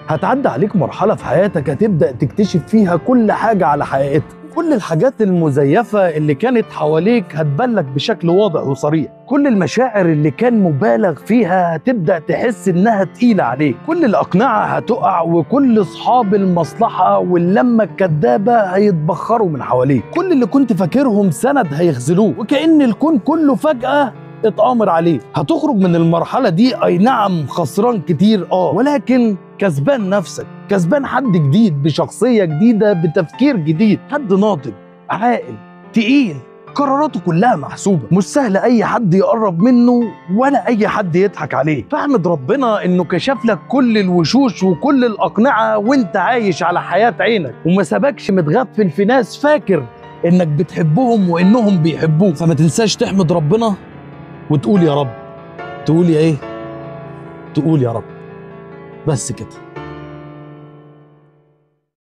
هتعدي عليك مرحلة في حياتك هتبدأ تكتشف فيها كل حاجة على حقيقتها. كل الحاجات المزيفة اللي كانت حواليك هتبلك بشكل واضح وصريح. كل المشاعر اللي كان مبالغ فيها هتبدأ تحس إنها تقيلة عليك. كل الأقنعة هتقع، وكل أصحاب المصلحة واللمة الكدابة هيتبخروا من حواليك. كل اللي كنت فاكرهم سند هيخذلوه، وكأن الكون كله فجأة اتآمر عليه. هتخرج من المرحلة دي أي نعم خسران كتير ولكن كسبان نفسك، كسبان حد جديد بشخصية جديدة بتفكير جديد، حد ناضج عاقل تقيل، قراراته كلها محسوبة، مش سهل أي حد يقرب منه ولا أي حد يضحك عليه. فاحمد ربنا إنه كشف لك كل الوشوش وكل الأقنعة وإنت عايش على حياة عينك، وما سابكش متغفل في ناس فاكر إنك بتحبهم وإنهم بيحبوك. فما تنساش تحمد ربنا وتقول يا رب. تقول يا إيه؟ تقول يا رب. بس كده.